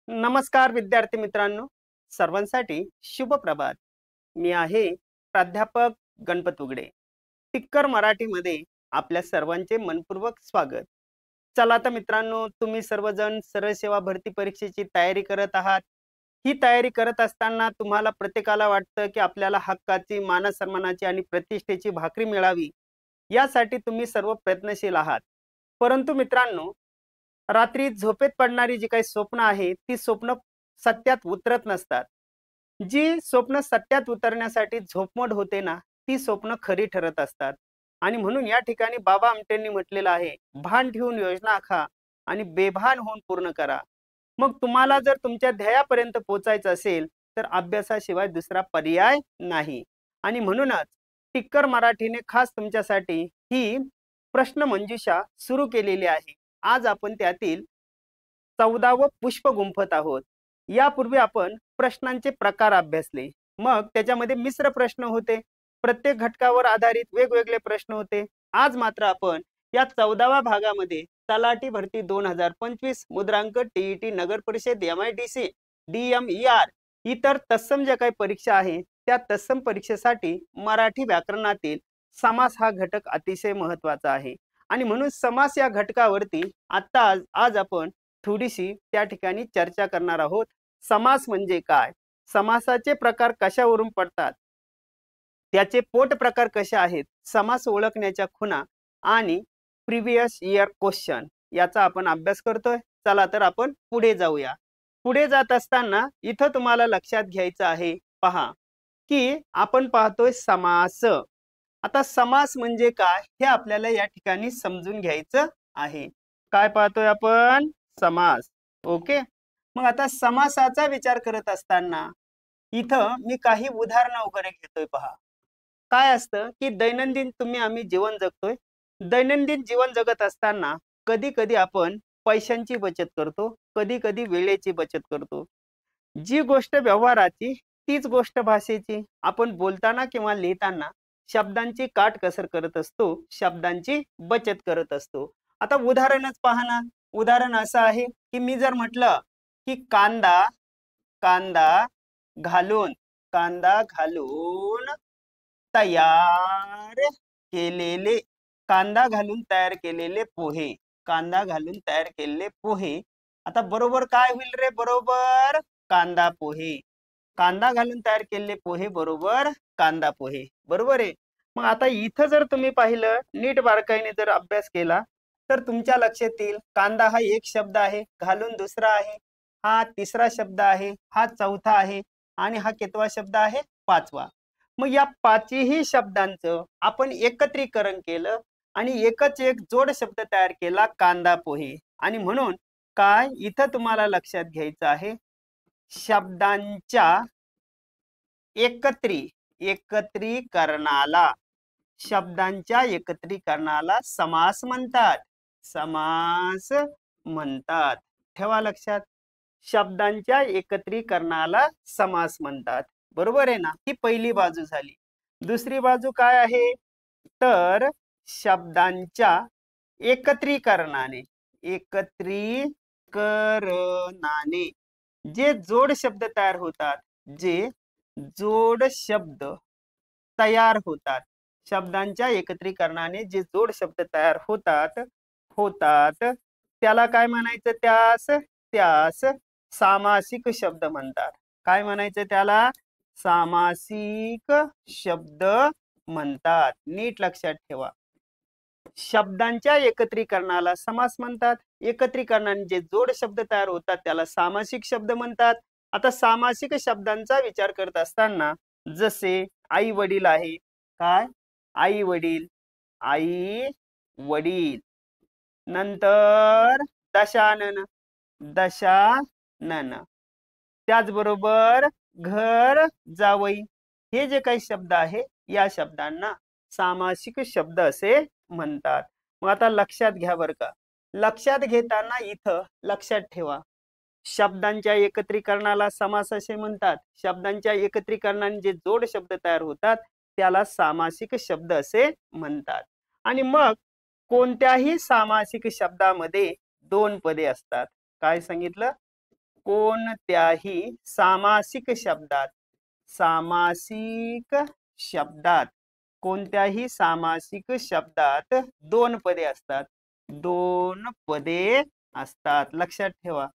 नमस्कार विद्यार्थी मित्रांनो, सर्वांसाठी शुभ प्रभात. मी आहे प्राध्यापक गणपत उगडे. टिक्कर मराठीमध्ये आपल्या सर्वांचे मनपूर्वक स्वागत. चला तर मित्रांनो, तुम्ही सर्वजण सरळ सेवा भरती परीक्षेची तयारी करत आहात. ही तयारी करत असताना तुम्हाला प्रत्येकाला वाटतं की आपल्याला हक्काची, मानसन्मानाची आणि प्रतिष्ठेची भाकरी मिळावी, यासाठी तुम्ही सर्व प्रयत्नशील आहात. परंतु मित्रांनो, रात्री झोपेत पडणारी जी काही स्वप्न आहे ती स्वप्न सत्यात उतरत नसतात. जी स्वप्न सत्यात उतरण्यासाठी झोपमोड होते ना, ती स्वप्न खरी ठरत असतात. आणि म्हणून या ठिकाणी बाबा आमटेंनी म्हटलेलं आहे, भान ठेवून योजना आखा आणि बेभान होऊन पूर्ण करा. मग तुम्हाला जर तुमच्या ध्येयापर्यंत पोहोचायचं असेल तर अभ्यासाशिवाय दुसरा पर्याय नाही. आणि म्हणूनच टिक्कर मराठीने खास तुमच्यासाठी ही प्रश्न मंजुषा सुरू केलेली आहे. आज आपण त्यातील 14व पुष्प गुंफत आहोत. यापूर्वी आपण प्रश्नांचे प्रकार अभ्यासले. मग त्याच्यामध्ये मिश्र प्रश्न होते. प्रत्येक घटकावर आधारित वेगवेगळे प्रश्न होते. आज मात्र आपण या 14व्या भागामध्ये तलाठी भरती 2025 मुद्रांक टीईटी नगर परिषद MIDC DMER इतर तत्सम ज्या काही परीक्षा आहे त्या तत्सम परीक्षेसाठी मराठी व्याकरणातील समास हा घटक अतिशय महत्त्वाचा आहे. आणि म्हणून समास या घटकावरती आज आपण थोडीशी त्या ठिकाणी चर्चा करणार आहोत. समास म्हणजे काय, समासाचे प्रकार कशावरून पडतात, त्याचे पोट प्रकार कसे आहेत, समास ओळखण्याच्या खुणा आणि प्रिव्हियस इयर क्वेश्चन याचा आपण अभ्यास करतोय. चला तर आपण पुढे जाऊया. पुढे जात असताना इथं तुम्हाला लक्षात घ्यायचं आहे, पहा की आपण पाहतोय समास. आता समास म्हणजे काय हे आपल्याला या ठिकाणी समजून घ्यायचं आहे. काय पाहतोय आपण, समास. ओके. मग आता समासाचा विचार करत असताना इथं मी काही उदाहरणं वगैरे घेतोय. पहा काय असतं की दैनंदिन आम्ही जीवन जगतोय. दैनंदिन जीवन जगत असताना कधी कधी आपण पैशांची बचत करतो, कधी कधी वेळेची बचत करतो. जी गोष्ट व्यवहाराची तीच गोष्ट भाषेची. आपण बोलताना किंवा लिहिताना शब्दांची काटकसर करत असतो, शब्दांची बचत करत असतो. आता उदाहरणच पहा ना. उदाहरण असं आहे की मी जर म्हटलं की कांदा कांदा कांदा घालून तयार केलेले, कांदा घालून तयार केलेले पोहे, कांदा घालून तयार केलेले पोहे. आता बरोबर काय होईल रे, बरोबर कांदा पोहे. कांदा घालून तयार केलेले पोहे बरोबर कांदा पोहे. बरोबर आहे. मग आता इथं जर तुम्ही पाहिलं, नीट बारकाईने जर अभ्यास केला तर तुमच्या लक्षात येईल, कांदा हा एक शब्द आहे, घालून दुसरा आहे, हा तिसरा शब्द आहे, हा चौथा आहे आणि हा कितवा शब्द आहे, पाचवा. मग या पाचही शब्दांचं आपण एकत्रीकरण केलं आणि एकच एक जोड शब्द तयार केला, कांदा पोहे. आणि म्हणून काय इथं तुम्हाला लक्षात घ्यायचं आहे, शब्दांच्या एकत्रीकरणाला समास म्हणतात. समास म्हणतात. ठेवा लक्षात, शब्दांच्या एकत्रीकरणाला समास म्हणतात. बरोबर आहे ना. ही पहिली बाजू झाली. दुसरी बाजू काय आहे तर शब्दांच्या एकत्रीकरणाने जे जोड शब्द तयार होतात, जे जोड शब्द तयार होतात, शब्दांच्या एकत्रीकरणाने जे जोड शब्द तयार होतात त्याला काय म्हणायचं, त्यास सामासिक शब्द म्हणतात. काय म्हणायचं त्याला, सामासिक शब्द म्हणतात. नीट लक्षात ठेवा, शब्दांच्या एकत्रीकरणाला समास म्हणतात. एकत्रीकरणाने जे जोड शब्द तयार होतात त्याला सामासिक शब्द म्हणतात. आता सामासिक शब्दांचा विचार करत असताना जसे आई वडील आहे, काय आई वडील, आई वडील. नंतर दशानन, त्याचबरोबर घर जावई. हे जे काही शब्द आहे या शब्दांना सामासिक शब्द असे म्हणतात. मग आता लक्षात घ्या बरं का. लक्षात घेताना इथं लक्षात ठेवा, शब्दांच्या एकत्रीकरणाला समास असे म्हणतात. शब्दांच्या एकत्रीकरणाने जे जोड शब्द तयार होतात त्याला सामासिक शब्द असे म्हणतात. आणि मग कोणत्याही सामासिक शब्दामध्ये दोन पदे असतात. काय सांगितलं, कोणत्याही सामासिक शब्दात, सामासिक शब्दात, कोणत्याही सामासिक शब्दात दोन पदे असतात, दोन पदे असतात. लक्षात ठेवा,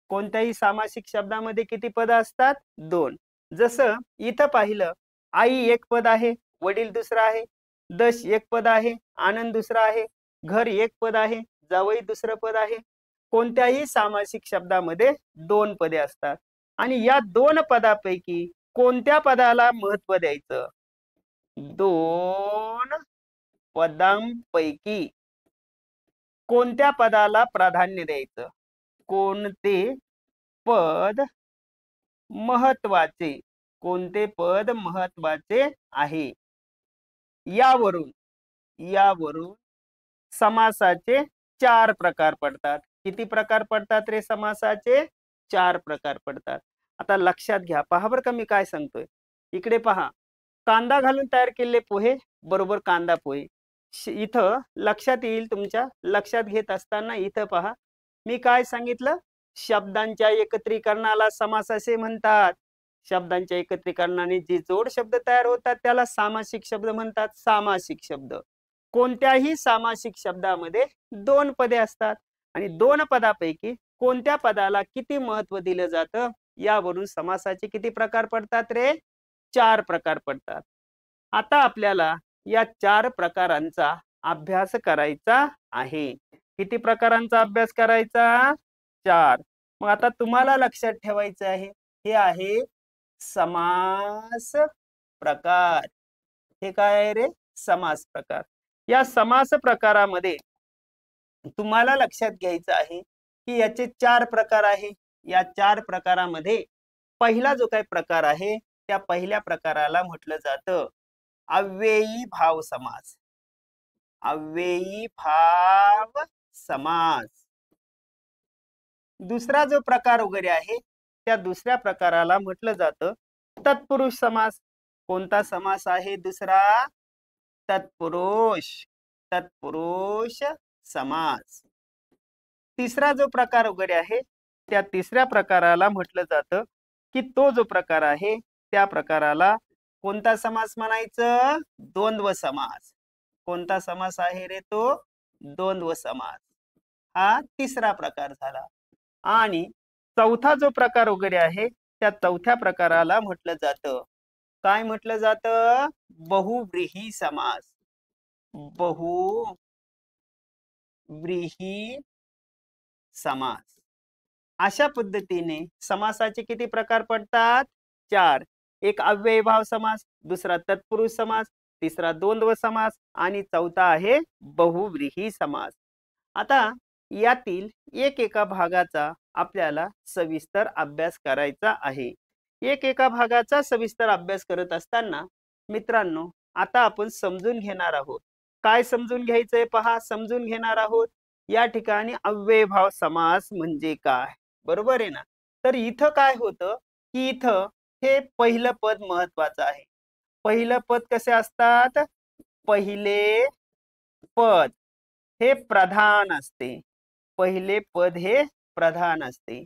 कोणत्याही सामासिक शब्दामध्ये किती पद असतात? दोन. जसं इथं पाहिलं, आई एक पद आहे, वडील दुसरा आहे, दश एक पद आहे, आनंद दुसरा आहे, घर एक पद आहे, जावई दुसरं पद आहे. कोणत्याही सामासिक शब्दामध्ये दोन पदे असतात आणि या दोन पदापैकी कोणत्या पदाला महत्व द्यायचं? दोन पदांपैकी कोणत्या पदाला प्राधान्य द्यायचं? कोणते पद महत्वाचे, कोणते पद महत्वाचे आहे? यावरून समासाचे चार प्रकार पडतात. किती प्रकार पडतात रे समासाचे? चार प्रकार पडतात. आता लक्षात घ्या, पहा बरं का मी काय सांगतोय. इकडे पहा, कांदा घालून तयार केलेले पोहे बरोबर कांदा पोहे. इथं लक्षात येईल तुमच्या, लक्षात घेत असताना इथं पहा मी काय सांगितलं, शब्दांच्या एकत्रीकरणाला समास असे म्हणतात. शब्दांच्या एकत्रीकरणाने जी जोड शब्द तयार होतात त्याला सामासिक शब्द म्हणतात. सामासिक शब्द, कोणत्याही सामासिक शब्दामध्ये दोन पदे असतात आणि दोन पदापैकी कोणत्या पदाला किती महत्व दिलं जातं यावरून समासाचे किती प्रकार पडतात रे? चार प्रकार पडतात. आता आपल्याला या चार प्रकारांचा अभ्यास करायचा आहे. किती प्रकारांचा अभ्यास करायचा? चार. मग आता तुम्हाला लक्षात ठेवायचं आहे, हे आहे समास प्रकार. हे काय आहे रे? समास प्रकार. या समास प्रकारामध्ये तुम्हाला लक्षात घ्यायचं आहे की याचे चार प्रकार आहे. या चार प्रकारामध्ये पहिला जो काही प्रकार आहे त्या पहिल्या प्रकाराला म्हटलं जातं अव्ययी भाव समास. अव्ययी भाव समास. दुसरा जो प्रकार वगैरे आहे त्या दुसऱ्या प्रकाराला म्हटलं जातं तत्पुरुष समास. कोणता समास आहे दुसरा? तत्पुरुष. तत्पुरुष समास. तिसरा जो प्रकार वगैरे आहे त्या तिसऱ्या प्रकाराला म्हटलं जातं की तो जो प्रकार आहे त्या प्रकाराला कोणता समास म्हणायचं? द्वंद्व समास. कोणता समास आहे रे तो? द्वंद्व समास. हा तिसरा प्रकार झाला. आणि चौथा जो प्रकार वगैरे आहे त्या चौथ्या प्रकाराला म्हटलं जातं, काय म्हटलं जातं? बहुव्रीही समास. बहुव्रीही समास. अशा पद्धतीने समासाचे किती प्रकार पडतात? चार. एक अव्ययीभाव समास, दुसरा तत्पुरुष समास, तिसरा द्वंद्व समास आणि चौथा आहे बहुव्रीही समास. आता यातील एका भागाचा आपल्याला सविस्तर अभ्यास करायचा आहे. एका भागाचा सविस्तर अभ्यास करत असताना मित्रांनो आता आपण समजून घेणार आहोत. काय समजून घ्यायचंय? पहा, समजून घेणार आहोत या ठिकाणी अव्ययीभाव समास म्हणजे काय. बरोबर आहे ना? तर इथं काय होतं की इथं हे पहिलं पद महत्वाचं आहे. पहिलं पद कसे असतात? पहिले पद हे प्रधान असते. पहिले पद हे प्रधान असते.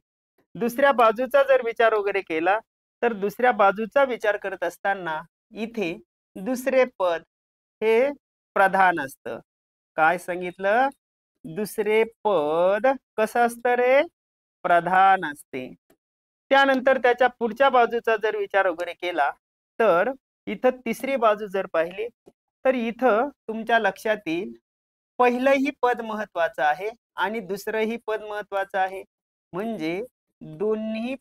दुसऱ्या बाजूचा जर विचार वगैरे केला तर दुसऱ्या बाजूचा विचार करत असताना इथे दुसरे पद हे प्रधान असतं. काय सांगितलं? दुसरे पद कसं असतं रे? प्रधान असते. त्यानंतर त्याच्या पुढच्या बाजूचा जर विचार वगैरे केला तर इथं तिसरी बाजू जर पाहिली तर इथं तुमच्या लक्षात येईल पहिलंही पद महत्वाचं आहे आणि दुसरंही पद महत्वाचं आहे. म्हणजे दोन्ही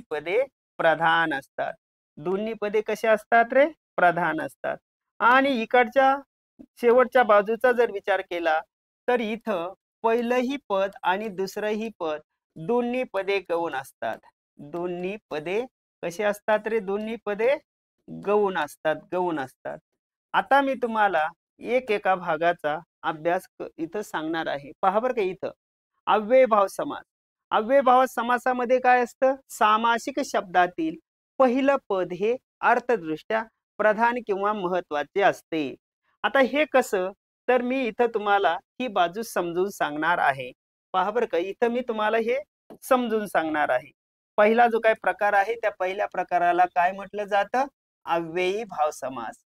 पदे प्रधान असतात. दोन्ही पदे कशी असतात रे? प्रधान असतात. आणि इकडच्या शेवटच्या बाजूचा जर विचार केला तर इथं पहिलंही पद आणि दुसरंही पद दोन्ही पदे गौण असतात. दोन्ही पदे कशी असतात रे? दोन्ही पदे गौण असतात. गौण असतात. आता मी तुम्हाला एका भागाचा अभ्यास इथं सांगणार आहे. पहा बरं का, इथं अव्ययीभाव समास. अव्ययीभाव समासामध्ये काय असतं? सामासिक शब्दातील पहिलं पद हे अर्थदृष्ट्या प्रधान किंवा महत्वाचे असते. आता हे कसं? तर मी इथं तुम्हाला ही बाजू समजून सांगणार आहे. पहा बरं का, इथं मी तुम्हाला हे समजून सांगणार आहे. पहिला जो काही प्रकार आहे त्या पहिल्या प्रकाराला काय म्हटलं जातं? अव्ययी भाव समास.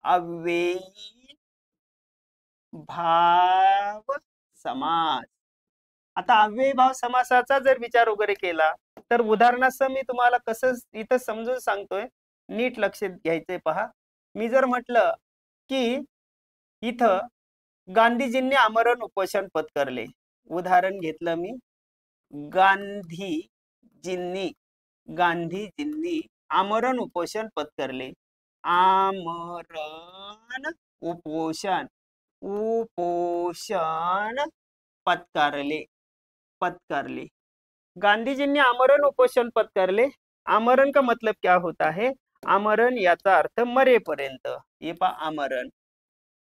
अव्ययी भाव समास. आता अव्ययी भाव समासाचा जर विचार वगैरे केला तर उदाहरणासह मी तुम्हाला कसं इथं समजून सांगतोय, नीट लक्ष घ्यायचंय पहा. मी जर म्हटलं की इथं गांधीजींनी आमरण उपोषण पत्करले, उदाहरण घेतलं मी, गांधीजींनी गांधीजींनी आमरण उपोषण पत्करले. आमरण उपोषण उपोषण पत्करले पत्करले गांधीजींनी आमरण उपोषण पत्करले. आमरण का मतलब क्या होता है? आमरण याचा अर्थ मरेपर्यंत. ये पा आमरण,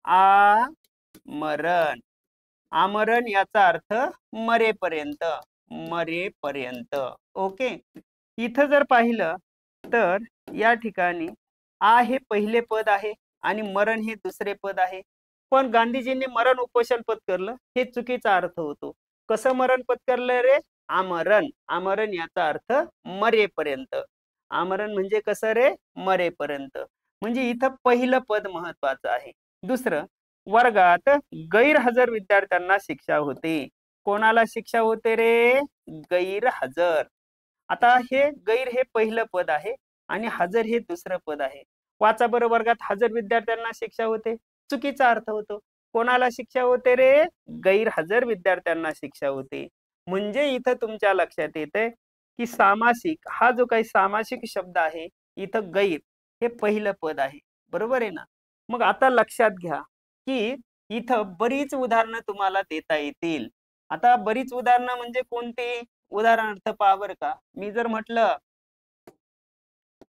आमरण, आमरण याचा अर्थ मरेपर्यंत, मरेपर्यंत. ओके. इथं जर पाहिलं तर या ठिकाणी आ हे पहिले पद आहे आणि मरण हे दुसरे पद आहे. पण गांधीजींनी मरण उपोषण पत्करलं हे चुकीचा अर्थ होतो. कसं मरण पत्करलं रे? आमरण. आमरण याचा अर्थ मरेपर्यंत. आमरण म्हणजे कसं रे? मरेपर्यंत. म्हणजे इथं पहिलं पद महत्वाचं आहे. दुसरं, वर्गात गैरहजर विद्यार्थ्यांना शिक्षा होते. कोणाला शिक्षा होते रे? गैरहजर. आता हे गैर हे पहिलं पद आहे आणि हजर हे दुसरं पद आहे. वाचा बरं, वर्गात हजर विद्यार्थ्यांना शिक्षा होते, चुकीचा अर्थ होतो. कोणाला शिक्षा होते रे? गैरहजर विद्यार्थ्यांना शिक्षा होते. म्हणजे इथं तुमच्या लक्षात येते की सामासिक हा जो काही सामासिक शब्द आहे इथं गैर हे पहिलं पद आहे. बरोबर आहे ना? मग आता लक्षात घ्या की इथं बरीच उदाहरणं तुम्हाला देता येतील. आता बरीच उदाहरणं म्हणजे कोणती? उदाहरणार्थ पहा बरं का, मी जर म्हटलं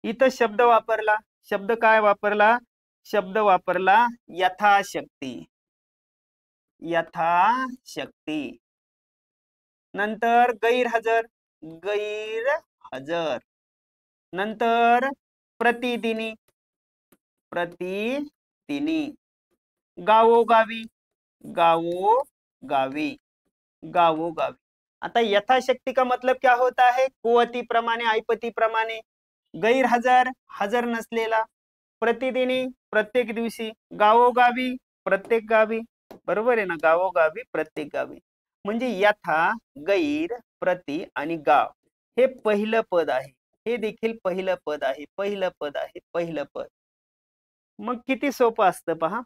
इथं शब्द वापरला, शब्द काय वापरला? शब्द वापरला यथाशक्ती. यथाशक्ती. नंतर गैरहजर, गैरहजर. नंतर प्रतिदिनी, प्रतिदिनी. गावोगावी, गावोगावी, गावोगावी. आता यथाशक्ति का मतलब क्या होता है? कुवती प्रमाणे, ऐपती प्रमाणे. गैरहजर, हजर नसलेला. प्रतिदिनी, प्रत्येक दिवशी. गावोगावी, प्रत्येक गावी. बरोबर आहे ना? गावोगावी, प्रत्येक गावी. म्हणजे यथा, गैर, प्रति आणि गाव हे पहिलं पद आहे. हे देखील पहिलं पद आहे, पहिलं पद आहे, पहिलं पद. मग किती सोपं असतं पहा.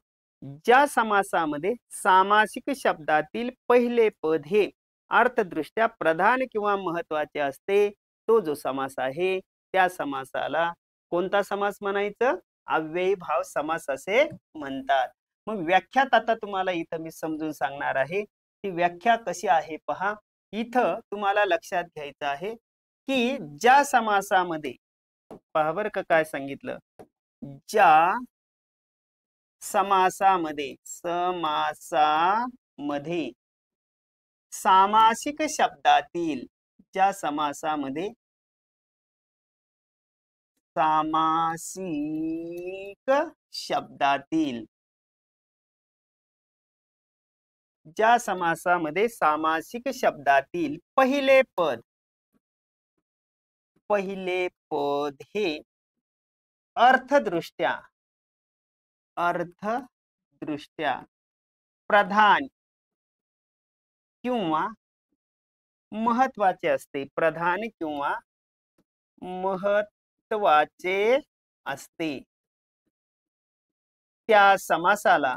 ज्या समासामध्ये सामासिक शब्दातील पहिले पद हे अर्थदृष्ट्या प्रधान किंवा महत्वाचे असते, तो जो समास आहे त्या समासाला कोणता समास म्हणायचं? अव्ययी भाव समास असे म्हणतात. मग व्याख्यात आता तुम्हाला इथं मी समजून सांगणार आहे. ती व्याख्या कशी आहे पहा. इथं तुम्हाला लक्षात घ्यायचं आहे की ज्या समासामध्ये, पहा बरं का काय सांगितलं, ज्या समासामध्ये सामासिक शब्दातील, ज्या समासामध्ये सामासिक शब्दातील, ज्या समासामध्ये सामासिक शब्दातील पहिले पद हे अर्थदृष्ट्या प्रधान किंवा महत्वाचे असते, प्रधान किंवा महत्वाचे असते, त्या समासाला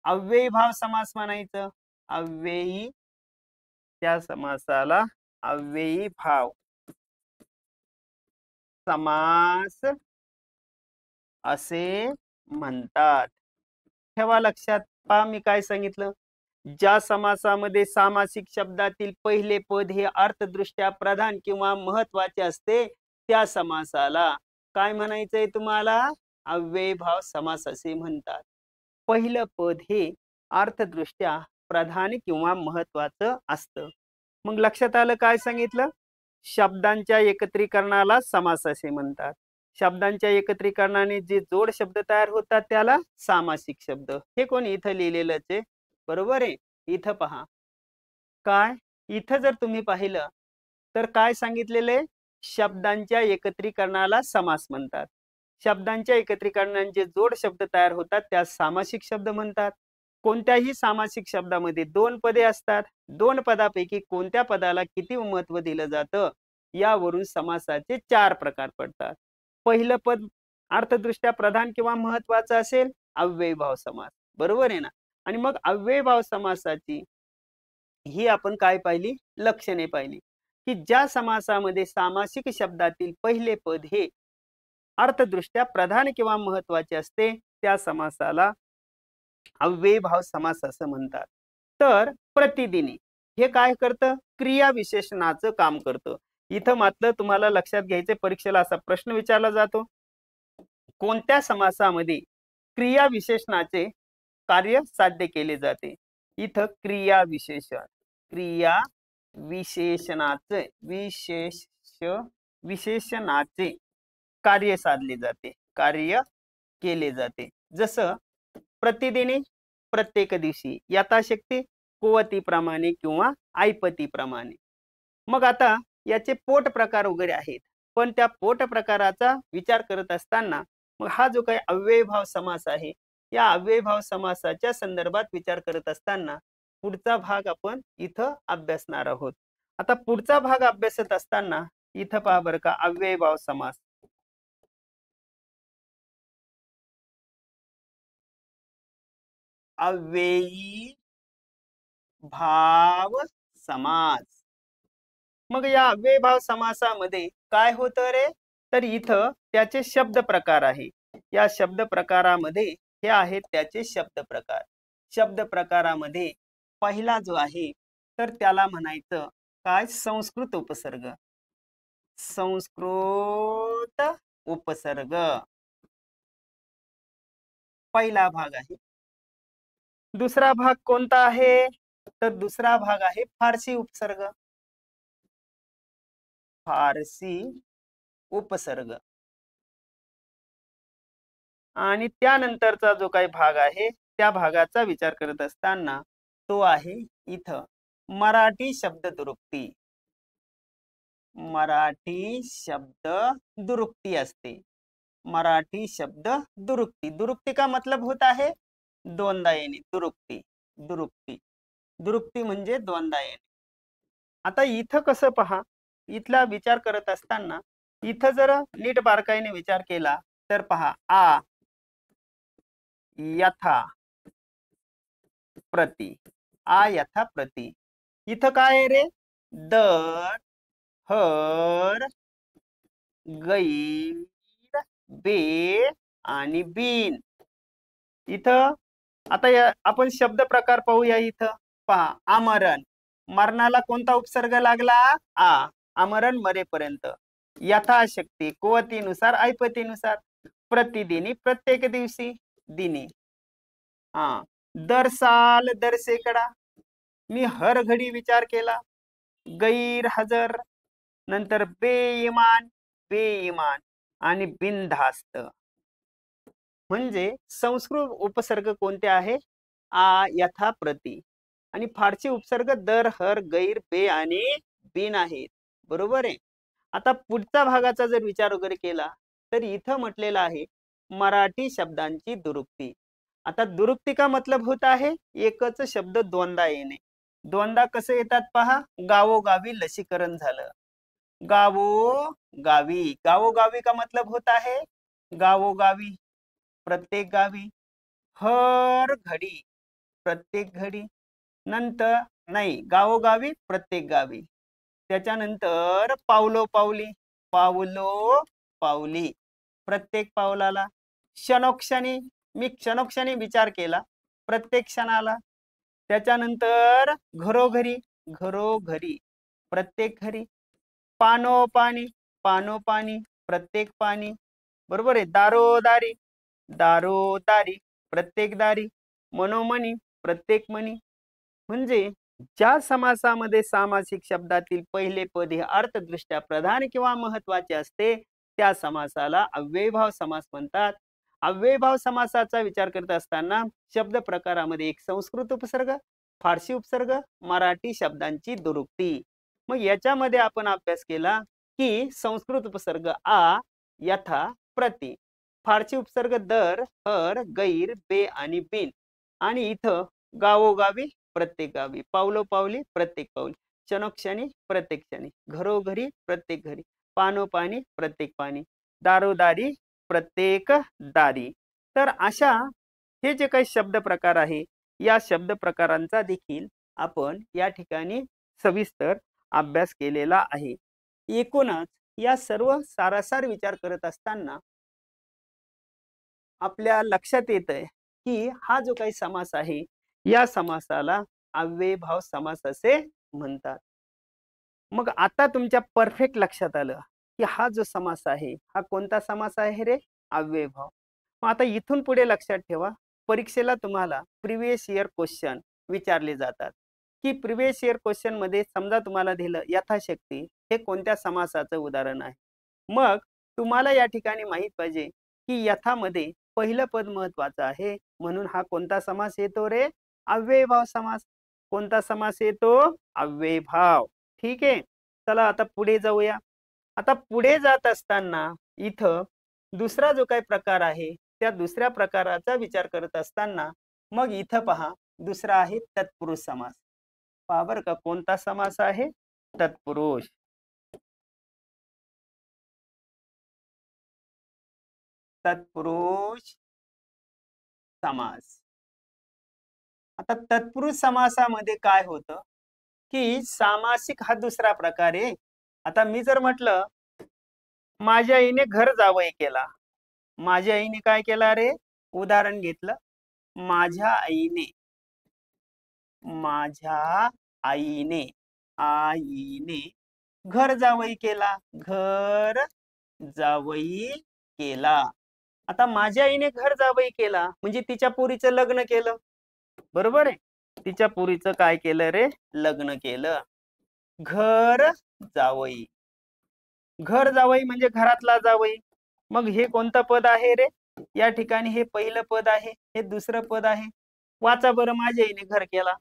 अव्ययी भाव समास म्हणायचं. अव्ययी, त्या समासाला अव्ययी भाव समास असे म्हणतात. ठेवा लक्षात. पहा मी काय सांगितलं. ज्या समासामध्ये सामासिक शब्दातील पहिले पद हे अर्थदृष्ट्या प्रधान किंवा महत्वाचे असते त्या समासाला काय म्हणायचंय तुम्हाला? अव्ययी भाव समास असे म्हणतात. पहिलं पद हे अर्थदृष्ट्या प्रधान किंवा महत्वाचं असतं. मग लक्षात आलं काय सांगितलं? शब्दांच्या एकत्रीकरणाला समास असे म्हणतात. शब्दांच्या एकत्रीकरणाने जे जोड शब्द तयार होतात त्याला सामासिक शब्द. हे कोणी इथं लिहिलेलंच आहे. बरोबर आहे. इथं पहा काय, इथं जर तुम्ही पाहिलं तर काय सांगितलेले, शब्दांच्या एकत्रीकरणाला समास म्हणतात. शब्दांच्या एकत्रीकरणांचे जोड शब्द तयार होतात त्यास सामासिक शब्द म्हणतात. कोणत्याही सामासिक शब्दामध्ये दोन पदे असतात. दोन पदापैकी कोणत्या पदाला किती महत्व दिलं जातं यावरून समासाचे चार प्रकार पडतात. पहिलं पद अर्थदृष्ट्या प्रधान किंवा महत्वाचं असेल, अव्ययीभाव समास. बरोबर आहे ना. आणि मग अव्ययीभाव समासाची ही आपण काय पाहिली, लक्षणे पाहिली, की ज्या समासामध्ये सामासिक शब्दातील पहिले पद हे अर्थदृष्ट्या प्रधान किंवा महत्वाचे असते त्या समासाला अव्ययीभाव समास असं म्हणतात. तर प्रतिदिनी हे काय करतं, क्रिया विशेषणाचं काम करतं. इथं मात्र तुम्हाला लक्षात घ्यायचे, परीक्षेला असा प्रश्न विचारला जातो, कोणत्या समासामध्ये क्रिया विशेषणाचे कार्य साध्य केले जाते. इथं क्रिया विशेषण, क्रिया विशेषणाचे विशेषणाचे कार्य साधले जाते, कार्य केले जाते. जसं प्रतिदिनी, प्रत्येक दिवशी, यथाशक्ती, कुवतीप्रमाणे किंवा ऐपतीप्रमाणे. मग आता याचे पोट प्रकार वगैरे आहेत, पण त्या पोट प्रकाराचा विचार करत असताना मग हा जो काही अव्ययीभाव समास आहे, या अव्ययीभाव समासाच्या संदर्भात विचार करत असताना पुढचा भाग आपण इथं अभ्यासणार आहोत. आता पुढचा भाग अभ्यासत असताना इथं पहा बरं का, अव्ययीभाव समास, अव्ययी भाव समास. मग या अव्ययीभाव समासामध्ये काय होतं रे, तर इथं त्याचे शब्द प्रकार आहे. या शब्द प्रकारामध्ये हे आहेत त्याचे शब्द प्रकार. शब्द प्रकारामध्ये पहिला जो आहे तर त्याला म्हणायचं काय, संस्कृत उपसर्ग. संस्कृत उपसर्ग पहिला भाग आहे. दुसरा भाग कोणता आहे, तर दुसरा भाग आहे फारसी उपसर्ग. फारसी उपसर्ग. आणि त्यानंतरचा जो काही भाग आहे त्या भागाचा विचार करत असताना तो आहे इथं मराठी शब्द दुरुक्ती. मराठी शब्द दुरुक्ती असते. मराठी शब्द दुरुक्ती. दुरुक्ती का मतलब होता है दोनदा येणे. दुरुक्ती, दुरुक्ती, दुरुक्ती म्हणजे दोनदा येणे. आता इथं कसं पहा, इथला विचार करत असताना इथं जर नीट बारकाईने विचार केला तर पहा, आ यथा प्रति, आ यथा प्रति. इथं काय आहे रे, दर, हर, गैर, बे आणि बीन. इथं आता आपण शब्द प्रकार पाहूया. इथं पहा, आमरण, मरणाला कोणता उपसर्ग लागला, आ. आमरण मरेपर्यंत. यथाशक्ती, कुवतीनुसार, ऐपतीनुसार. प्रतिदिनी, प्रत्येक दिवशी, दिनी. हा, दर साल, दर शेकडा. मी हर घडी विचार केला. गैरहजर, नंतर बेईमान, बेईमान आणि बिनधास्त. म्हणजे संस्कृत उपसर्ग कोणते आहे, आ यथा प्रति. आणि फारसी उपसर्ग दर, हर, गैर, बे आणि बिन आहेत. बरोबर आहे. आता पुढच्या भागाचा जर विचार वगैरे केला तर इथं म्हटलेलं आहे मराठी शब्दांची दुरुक्ती. आता दुरुक्ती का मतलब होत आहे, एकच शब्द दोनदा येणे. दोनदा कसे येतात पहा, गावोगावी लसीकरण झालं. गावोगावी, गावोगावी का मतलब होता है गावोगावी, प्रत्येक गावी. हर घडी, प्रत्येक घडी. नंतर नाही, गावोगावी, प्रत्येक गावी. त्याच्यानंतर पावलो पावली, पावलो पावली, प्रत्येक पावलाला. क्षणोक्षणी, मी क्षणोक्षणी विचार केला, प्रत्येक क्षणाला. त्याच्यानंतर घरोघरी, घरोघरी, प्रत्येक घरी. पानोपानी, पानोपानी, प्रत्येक पाणी. बरोबर आहे. दारोदारी, दारोदारी, प्रत्येक दारी. मनोमनी, प्रत्येक मनी. म्हणजे ज्या समासामध्ये सामासिक शब्दातील पहिले पद हे अर्थदृष्ट्या प्रधान किंवा महत्वाचे असते त्या समासाला अव्ययीभाव समास म्हणतात. अव्ययीभाव समासाचा विचार करत असताना शब्द प्रकारामध्ये एक संस्कृत उपसर्ग, फारसी उपसर्ग, मराठी शब्दांची दुरुक्ती. मग याच्यामध्ये आपण अभ्यास केला की संस्कृत उपसर्ग आ, यथा, प्रति, फारसी उपसर्ग दर, हर, गैर, बे आणि बिन, आणि इथं गावोगावी, प्रत्येक गावी, पावलोपावली, प्रत्येक पाऊल, क्षणोक्षणी, प्रत्येक क्षणी, घरोघरी, प्रत्येक घरी, पानोपानी, प्रत्येक पाणी, दारोदारी, प्रत्येक दारी. तर अशा हे जे काही शब्द प्रकार आहे, या शब्द प्रकारांचा देखील आपण या ठिकाणी सविस्तर अभ्यास केलेला आहे. एकूणच या सर्व सारासार विचार करत असताना आपल्या लक्षात येत आहे की हा जो काही समास आहे, या समासाला अव्ययीभाव समास असे म्हणतात. मग आता तुमच्या परफेक्ट लक्षात आलं की हा जो समास आहे, हा कोणता समास आहे रे? अव्ययीभाव. मग आता इथून पुढे लक्षात ठेवा, परीक्षेला तुम्हाला प्रिव्हियस इयर क्वेश्चन विचारले जातात की प्रिव्हियस इयर क्वेश्चन मध्ये समजा तुम्हाला दिलं यथाशक्ती हे कोणत्या समासाचं उदाहरण आहे. मग तुम्हाला या ठिकाणी माहित पाहिजे की यथामध्ये पहिलं पद महत्वाचं आहे, म्हणून हा कोणता समास येतो रे? अव्ययीभाव समास. कोणता समास येतो? अव्ययीभाव. ठीक आहे. चला आता पुढे जाऊया. आता पुढे जात असताना इथं दुसरा जो काही प्रकार आहे, त्या दुसऱ्या प्रकाराचा विचार करत असताना मग इथं पहा, दुसरा आहे तत्पुरुष समास. पहा बरं का, कोणता समास आहे? तत्पुरुष. तत्पुरुष समास. आता तत्पुरुष समासामध्ये काय होतं की सामासिक हा दुसरा प्रकार आहे. आता मी जर म्हटलं माझ्या आईने घर जावई केला, माझ्या आईने काय केला रे? उदाहरण घेतलं, माझ्या आईने, माझ्या आईने, आईने घर जावई केला, घर जावई केला. आता माझ्या आईने घर जावई केला म्हणजे तिच्या पोरीचं लग्न केलं, बरोबर आहे? तिच्या पोरीचं काय केलं रे? लग्न केलं. घर जावई, घर जावई म्हणजे घरातला जावई. मग हे कोणतं पद आहे रे? या ठिकाणी हे पहिलं पद आहे, हे दुसरं पद आहे. वाचा बरं, माझ्या आईने घर केला.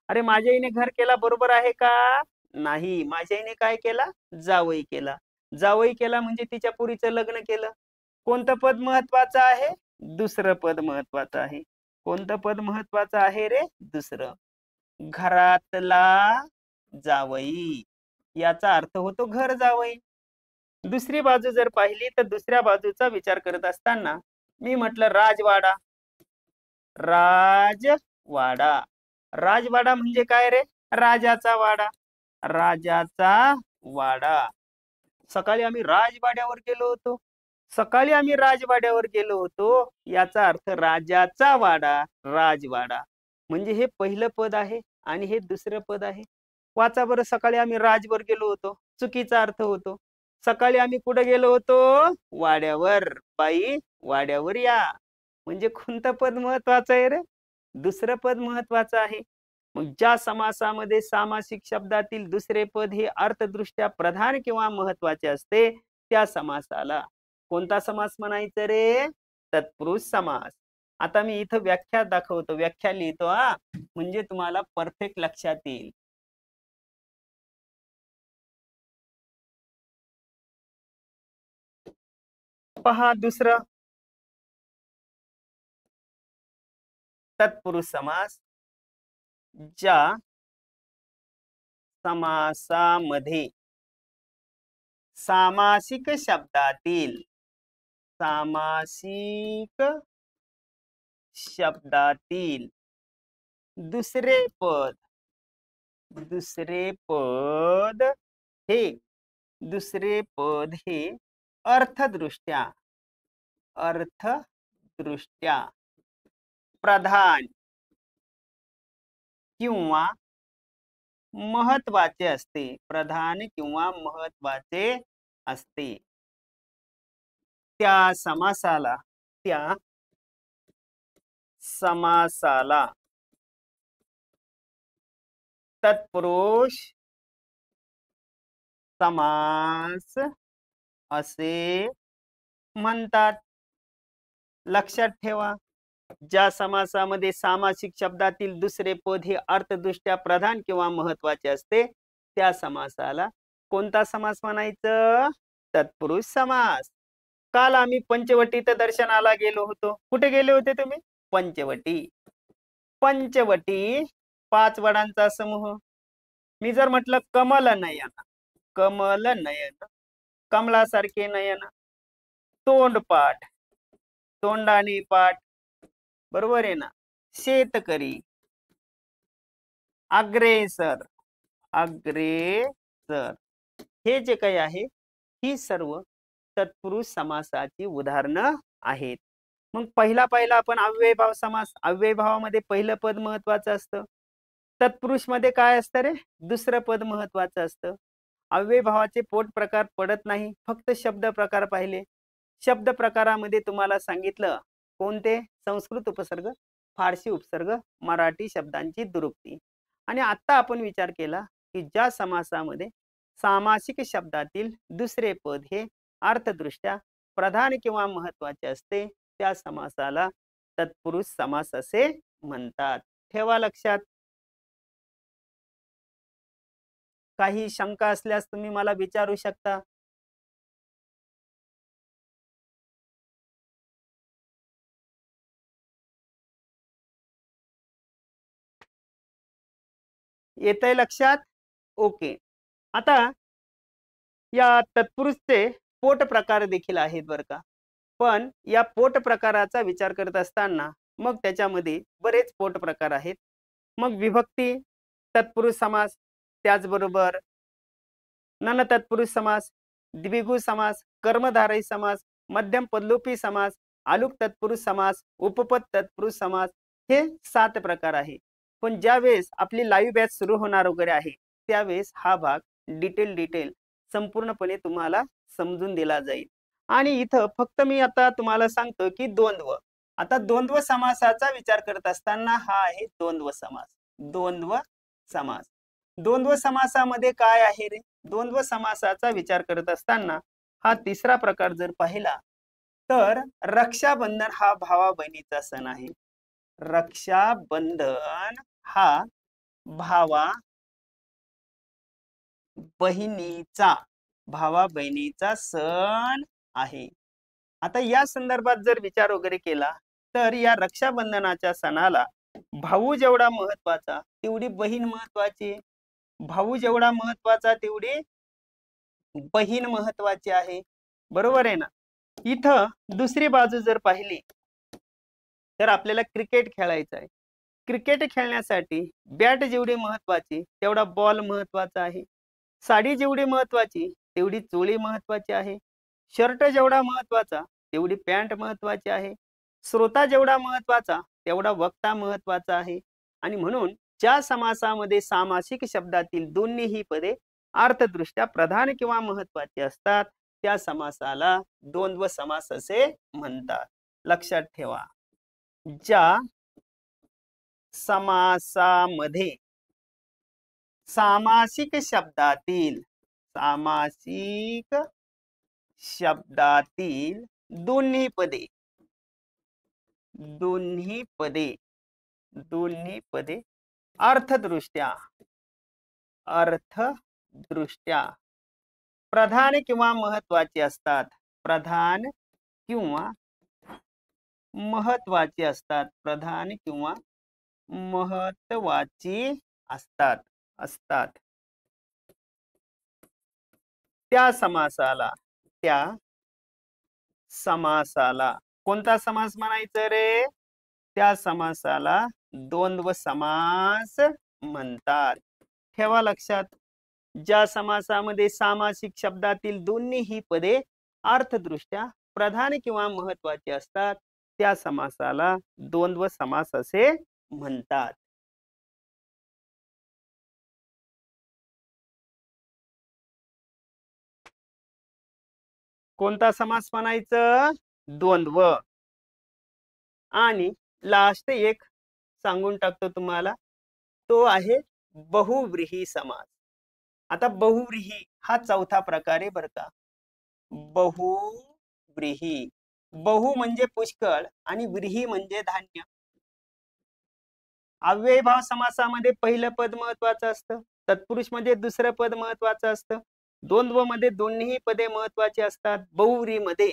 अरे माझ्या आईने घर केला बरोबर आहे का? नाही. माझ्या आईने काय केला? जावई केला. जावई केला म्हणजे तिच्या पुरीचं लग्न केलं. कोणतं पद महत्वाचं आहे? दुसरं पद महत्वाचं आहे. कोणतं पद महत्वाचं आहे रे? दुसरं. घरातला जावई, याचा अर्थ होतो घर जावई. दुसरी बाजू जर पाहिली तर दुसऱ्या बाजूचा विचार करत असताना मी म्हटलं राजवाडा. राजवाडा, राजवाडा म्हणजे काय रे? राजाचा वाडा, राजाचा वाडा. सकाळी आम्ही राजवाड्यावर गेलो होतो, सकाळी आम्ही राजवाड्यावर गेलो होतो, याचा अर्थ राजाचा वाडा, राजवाडा. म्हणजे हे पहिलं पद आहे आणि हे दुसरं पद आहे. वाचा बरं, सकाळी आम्ही राजवर गेलो होतो, चुकीचा अर्थ होतो. सकाळी आम्ही कुठे गेलो होतो? वाड्यावर. बाई वाड्यावर या. म्हणजे कोणतं पद महत्वाचं आहे रे? दुसरं पद महत्वाचं आहे. मग ज्या समासामध्ये सामासिक शब्दातील दुसरे पद हे अर्थदृष्ट्या प्रधान किंवा महत्वाचे असते, त्या समासाला कोणता समास म्हणायचं रे? तत्पुरुष समास. आता मी इथं व्याख्या दाखवतो, व्याख्या लिहितो हा, म्हणजे तुम्हाला परफेक्ट लक्षात येईल. पहा दुसरं तत्पुरुष समास, ज्या समासामध्ये सामासिक शब्दातील, सामासिक शब्दातील दुसरे पद, दुसरे पद हे, दुसरे पद हे अर्थदृष्ट्या, अर्थदृष्ट्या प्रधान किंवा महत्वाचे असते, प्रधान किंवा महत्वाचे असते, त्या समासाला, त्या समासाला तत्पुरुष समास असे म्हणतात. लक्षात ठेवा. ज्या समासामध्ये सामासिक शब्दातील दुसरे पद हे अर्थदृष्ट्या प्रधान किंवा महत्वाचे असते त्या समासाला कोणता समास म्हणायचं? तत्पुरुष समास. काल आम्ही पंचवटीत दर्शनाला गेलो होतो. कुठे गेले होते तुम्ही? पंचवटी. पंचवटी 5 वडांचा समूह. मी जर म्हटलं कमल नयन, कमल नयन, कमलासारखे नयन, तोंडपाठ, तोंडाने पाठ, बरोबर आहे ना, शेतकरी, अग्रेसर, अग्रेसर, हे जे काही आहे ही सर्व तत्पुरुष समासाची उदाहरणं आहेत. मग पहिला आपण अव्ययभाव समास. अव्ययभावामध्ये पहिलं पद महत्वाचं असतं. तत्पुरुष मध्ये काय असतं रे? दुसरं पद महत्वाचं असतं. अव्ययभावाचे पोट प्रकार पडत नाही, फक्त शब्द प्रकार पाहिले. शब्द प्रकारामध्ये तुम्हाला सांगितलं कोणते? संस्कृत उपसर्ग, फारसी उपसर्ग, मराठी शब्दांची दुरुक्ती. आणि आता आपण विचार केला की ज्या समासामध्ये सामासिक शब्दातील दुसरे पद हे अर्थदृष्ट्या प्रधान किंवा महत्वाचे असते त्या समासाला तत्पुरुष समास असे म्हणतात. ठेवा लक्षात. काही शंका असल्यास तुम्ही मला विचारू शकता. येतंय लक्षात? ओके. आता या तत्पुरुषचे पोट प्रकार देखील आहेत बरं का. पण या पोट प्रकाराचा विचार करत असताना मग त्याच्यामध्ये बरेच पोट प्रकार आहेत. मग विभक्ती तत्पुरुष समास, त्याचबरोबर नन तत्पुरुष समास, द्विगु समास, कर्मधारय समास, मध्यम पदलोपी समास, आलुक तत्पुरुष समास, उपपद तत्पुरुष समास, हे 7 प्रकार आहे. पण ज्यावेळेस आपली लाईव्ह बॅच सुरू होणार वगैरे आहे त्यावेळेस हा भाग डिटेल संपूर्णपणे तुम्हाला समजून दिला जाईल. आणि इथं फक्त मी आता तुम्हाला सांगतो की द्वंद्व. आता द्वंद्व समासाचा विचार करत असताना हा आहे द्वंद्व समास. द्वंद्व समास. द्वंद्व समासामध्ये काय आहे रे? द्वंद्व समासाचा विचार करत असताना हा तिसरा प्रकार जर पाहिला तर रक्षाबंधन हा भावा बहिणीचा सण आहे. रक्षाबंधन हा भावा बहिणीचा सण आहे. आता या संदर्भात जर विचार वगैरे केला तर या रक्षाबंधनाच्या सणाला भाऊ जेवढा महत्वाचा तेवढी बहीण महत्वाची. भाऊ जेवढा महत्वाचा तेवढी बहीण महत्वाची आहे. बरोबर आहे ना. इथं दुसरी बाजू जर पाहिली तर आपल्याला क्रिकेट खेळायचं आहे. क्रिकेट खेळण्यासाठी बॅट जेवढी महत्वाची तेवढा बॉल महत्वाचा आहे. साडी जेवढी महत्वाची तेवढी चोळी महत्वाची आहे. शर्ट जेवढा महत्वाचा तेवढी पॅन्ट महत्वाची आहे. श्रोता जेवढा महत्वाचा तेवढा वक्ता महत्वाचा आहे. आणि म्हणून ज्या समासामध्ये सामासिक शब्दातील दोन्हीही पदे अर्थदृष्ट्या प्रधान किंवा महत्वाची असतात त्या समासाला द्वंद्व समास असे म्हणतात. लक्षात ठेवा. ज्या समासामध्ये सामासिक शब्दातील दोन्ही पदे अर्थदृष्ट्या प्रधान किंवा महत्वाची असतात. प्रधान किंवा महत्वाची असतात त्या समासाला कोणता समास म्हणायचं रे? त्या समासाला द्वंद्व समास म्हणतात. ठेवा लक्षात. ज्या समासामध्ये सामासिक शब्दातील दोन्हीही पदे अर्थदृष्ट्या प्रधान किंवा महत्वाची असतात त्या समासाला द्वंद्व समास असे म्हणतात. कोणता समास म्हणायचं? द्वंद्व. आणि लास्ट एक सांगून टाकतो तुम्हाला, तो आहे बहुव्रीही समास. आता बहुव्रीही हा चौथा प्रकार आहे बरं का. बहुव्रीही बहु म्हणजे पुष्कळ आणि व्रीही म्हणजे धान्य. अव्ययीभाव समासामध्ये पहिलं पद महत्वाचं असतं, तत्पुरुष मध्ये दुसरं पद महत्वाचं असतं, द्वंद्व मध्ये दोन्ही पदे महत्वाची असतात, बहुव्रीही मध्ये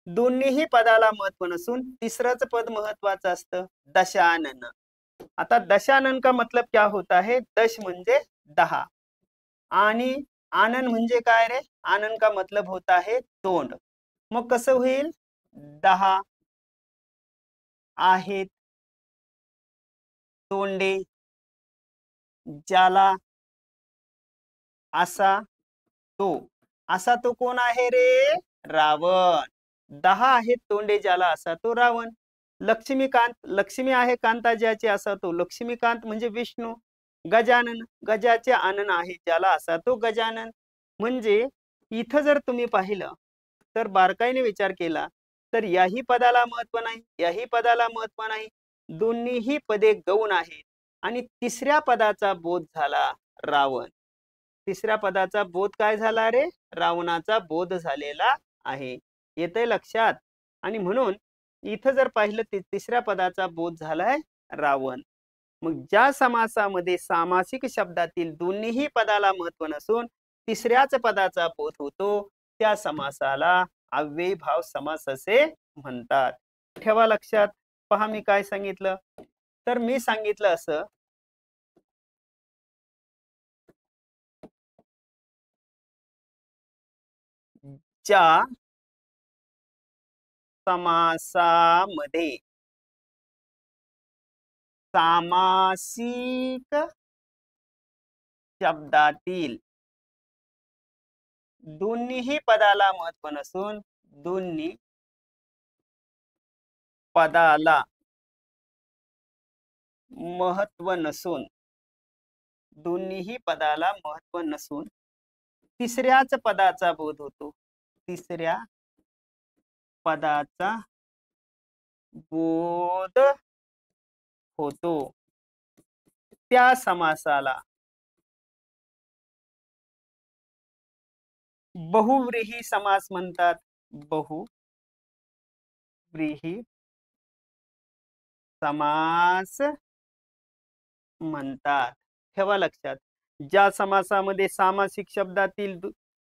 दोन्ही पदाला महत्व नसून तिसरंच पद महत्वाचं असतं, दशानन. आता दशानन का मतलब क्या होता है? दश म्हणजे 10 आणि आनन म्हणजे काय रे? आनन का मतलब होता है तोंड. मग कसं होईल? 10 आहेत तोंडे, ज्याला असा तो. असा तो कोण आहे रे? रावण. 10 आहेत तोंडे ज्याला असा तो रावण. लक्ष्मीकांत, लक्ष्मी आहे कांता ज्याचे असा तो लक्ष्मीकांत म्हणजे विष्णू. गजानन, गजाचे आनन आहे ज्याला असा तो गजानन. म्हणजे इथं जर तुम्ही पाहिलं तर बारकाईने विचार केला तर याही पदाला महत्व नाही, याही पदाला महत्व नाही, दोन्हीही पदे गौण आहेत आणि तिसऱ्या पदाचा बोध झाला रावण. तिसऱ्या पदाचा बोध काय झाला रे? रावणाचा बोध झालेला आहे. येतंय लक्षात? आणि म्हणून इथं जर पाहिलं तिसऱ्या पदाचा बोध झालाय रावण. मग ज्या समासामध्ये सामासिक शब्दातील दोन्हीही पदाला महत्व नसून तिसऱ्याच पदाचा बोध होतो त्या समासाला अव्ययीभाव समास असे म्हणतात. ठेवा लक्षात. पहा मी काय सांगितलं. तर मी सांगितलं असं, ज्या समासामध्ये सामासिक शब्दातील दोन्हीही पदाला महत्व नसून दोन्ही पदाला महत्व नसून दोन्हीही पदाला महत्व नसून तिसऱ्याच पदाचा बोध होतो. तिसऱ्या पदाचा बोध होतो त्या समासाला बहुव्रीही समास म्हणतात. बहुव्रीही समास म्हणतात. ठेवा लक्षात. ज्या समासामध्ये सामासिक शब्दातील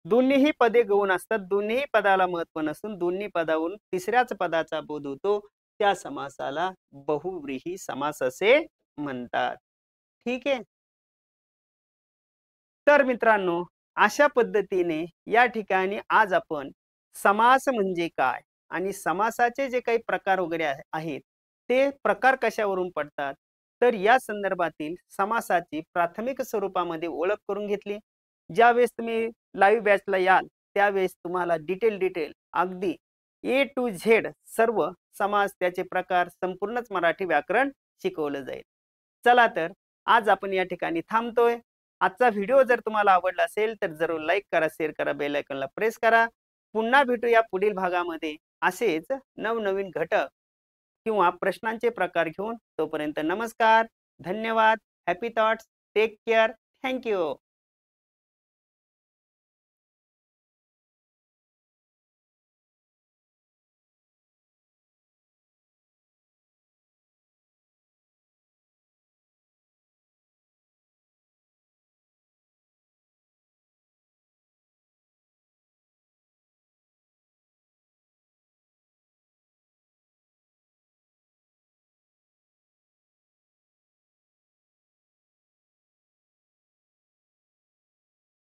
दोन्हीही पदे गौण असतात, दोन्ही पदाला महत्व नसून दोन्ही पदावरून तिसऱ्याच पदाचा बोध होतो त्या समासाला बहुव्रीही समास असे म्हणतात. ठीक आहे. तर मित्रांनो, अशा पद्धतीने या ठिकाणी आज आपण समास म्हणजे काय आणि समासाचे जे काही प्रकार वगैरे आहेत ते प्रकार कशावरून पडतात तर या संदर्भातील समासाची प्राथमिक स्वरूपामध्ये ओळख करून घेतली. ज्यावेळेस तुम्ही लाईव्ह बॅचला याल त्यावेळेस तुम्हाला डिटेल अगदी ए टू झेड सर्व समास, त्याचे प्रकार, संपूर्णच मराठी व्याकरण शिकवलं जाईल. चला तर आज आपण या ठिकाणी थांबतोय. आजचा व्हिडिओ जर तुम्हाला आवडला असेल तर जरूर लाईक करा, शेअर करा, बेल आयकॉनला प्रेस करा. पुन्हा भेटूया पुढील भागामध्ये असेच नवनवीन घटक किंवा प्रश्नांचे प्रकार घेऊन. तोपर्यंत नमस्कार, धन्यवाद, happy thoughts, take care, thank you.